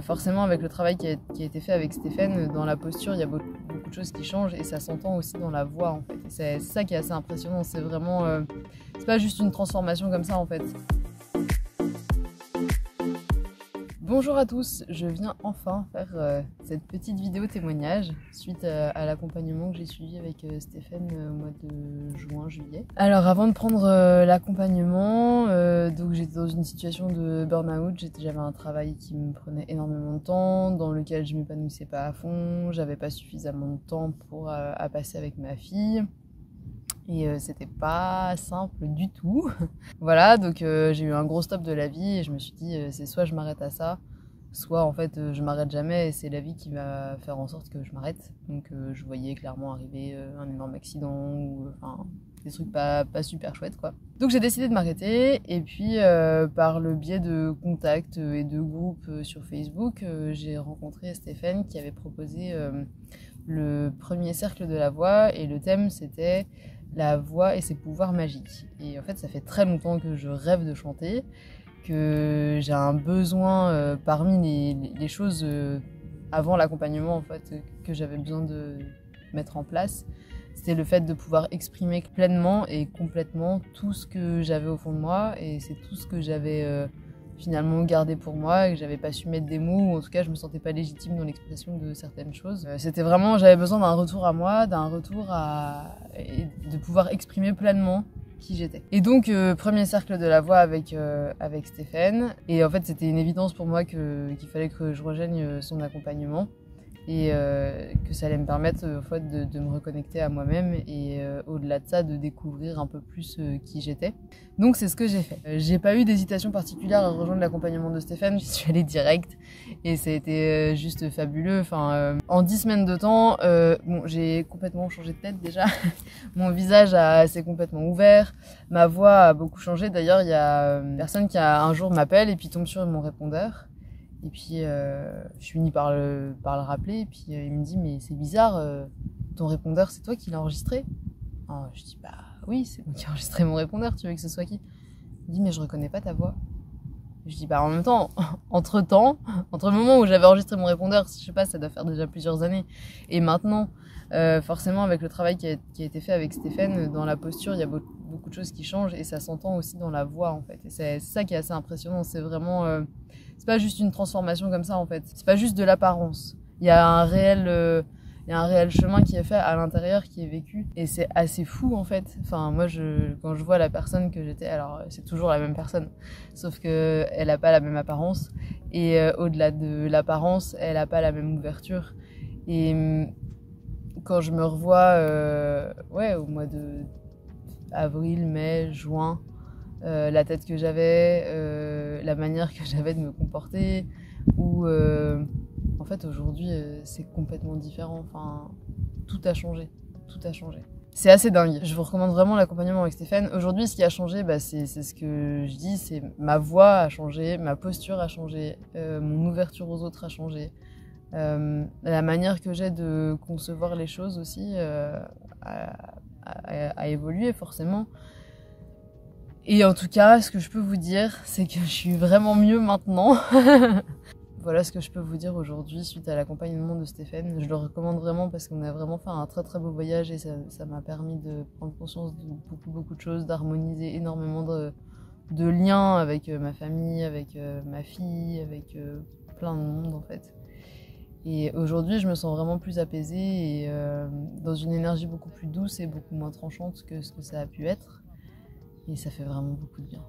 Forcément, avec le travail qui a été fait avec Stéphane, dans la posture, il y a beaucoup de choses qui changent et ça s'entend aussi dans la voix en fait. Et c'est ça qui est assez impressionnant, c'est vraiment... c'est pas juste une transformation comme ça en fait. Bonjour à tous, je viens enfin faire cette petite vidéo témoignage suite à l'accompagnement que j'ai suivi avec Stéphane au mois de juin-juillet. Alors avant de prendre l'accompagnement, donc j'étais dans une situation de burn-out, j'avais un travail qui me prenait énormément de temps, dans lequel je m'épanouissais pas à fond, j'avais pas suffisamment de temps pour à passer avec ma fille. Et c'était pas simple du tout. Voilà, donc j'ai eu un gros stop de la vie et je me suis dit c'est soit je m'arrête à ça, soit en fait je m'arrête jamais et c'est la vie qui va faire en sorte que je m'arrête. Donc je voyais clairement arriver un énorme accident ou enfin des trucs pas super chouettes quoi. Donc j'ai décidé de m'arrêter et puis par le biais de contacts et de groupes sur Facebook, j'ai rencontré Stéphane qui avait proposé le premier cercle de la voix et le thème c'était la voix et ses pouvoirs magiques. Et en fait, ça fait très longtemps que je rêve de chanter, que j'ai un besoin parmi les choses avant l'accompagnement en fait que j'avais besoin de mettre en place. C'était le fait de pouvoir exprimer pleinement et complètement tout ce que j'avais au fond de moi et c'est tout ce que j'avais finalement gardé pour moi et que j'avais pas su mettre des mots ou en tout cas je me sentais pas légitime dans l'expression de certaines choses. C'était vraiment, j'avais besoin d'un retour à moi, d'un retour de pouvoir exprimer pleinement qui j'étais. Et donc premier cercle de la voix avec Stéphane et en fait c'était une évidence pour moi qu'il fallait que je rejoigne son accompagnement et que ça allait me permettre en fait, de me reconnecter à moi-même et au-delà de ça de découvrir un peu plus qui j'étais. Donc c'est ce que j'ai fait. J'ai pas eu d'hésitation particulière à rejoindre l'accompagnement de Stéphane, j'y suis allée direct et ça a été juste fabuleux. Enfin, en 10 semaines de temps, bon, j'ai complètement changé de tête déjà, mon visage s'est complètement ouvert, ma voix a beaucoup changé. D'ailleurs il y a une personne qui un jour m'appelle et puis tombe sur mon répondeur. Et puis je finis par le rappeler et puis il me dit mais c'est bizarre, ton répondeur c'est toi qui l'as enregistré? Alors, je dis bah oui c'est moi qui ai enregistré mon répondeur, tu veux que ce soit qui? Il me dit mais je reconnais pas ta voix. Je dis bah en même temps, entre le moment où j'avais enregistré mon répondeur, je sais pas ça doit faire déjà plusieurs années, et maintenant forcément avec le travail qui a été fait avec Stéphane, dans la posture il y a beaucoup de choses qui changent et ça s'entend aussi dans la voix en fait. Et c'est ça qui est assez impressionnant, c'est vraiment... c'est pas juste une transformation comme ça en fait, c'est pas juste de l'apparence. Il y a un réel chemin qui est fait à l'intérieur, qui est vécu et c'est assez fou en fait. Enfin moi quand je vois la personne que j'étais, alors c'est toujours la même personne, sauf que elle a pas la même apparence et au-delà de l'apparence, elle a pas la même ouverture. Et quand je me revois ouais au mois de avril, mai, juin, la tête que j'avais, la manière que j'avais de me comporter, ou en fait aujourd'hui c'est complètement différent, enfin tout a changé, tout a changé. C'est assez dingue, je vous recommande vraiment l'accompagnement avec Stéphane. Aujourd'hui ce qui a changé, bah, c'est ce que je dis, c'est ma voix a changé, ma posture a changé, mon ouverture aux autres a changé, la manière que j'ai de concevoir les choses aussi a évolué forcément. Et en tout cas, ce que je peux vous dire, c'est que je suis vraiment mieux maintenant. Voilà ce que je peux vous dire aujourd'hui suite à l'accompagnement de Stéphane. Je le recommande vraiment parce qu'on a vraiment fait un très très beau voyage et ça m'a permis de prendre conscience de beaucoup de choses, d'harmoniser énormément de liens avec ma famille, avec ma fille, avec plein de monde en fait. Et aujourd'hui, je me sens vraiment plus apaisée et dans une énergie beaucoup plus douce et beaucoup moins tranchante que ce que ça a pu être. Et ça fait vraiment beaucoup de bien.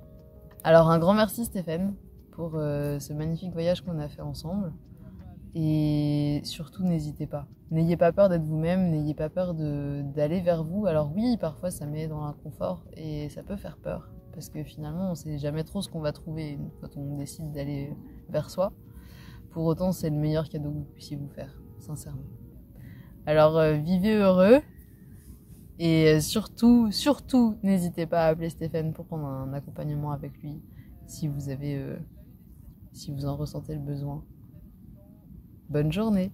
Alors un grand merci Stéphane pour ce magnifique voyage qu'on a fait ensemble. Et surtout n'hésitez pas. N'ayez pas peur d'être vous-même, n'ayez pas peur d'aller vers vous. Alors oui, parfois ça met dans l'inconfort et ça peut faire peur. Parce que finalement, on ne sait jamais trop ce qu'on va trouver quand on décide d'aller vers soi. Pour autant, c'est le meilleur cadeau que vous puissiez vous faire, sincèrement. Alors vivez heureux. Et surtout, n'hésitez pas à appeler Stéphane pour prendre un accompagnement avec lui si vous en ressentez le besoin. Bonne journée!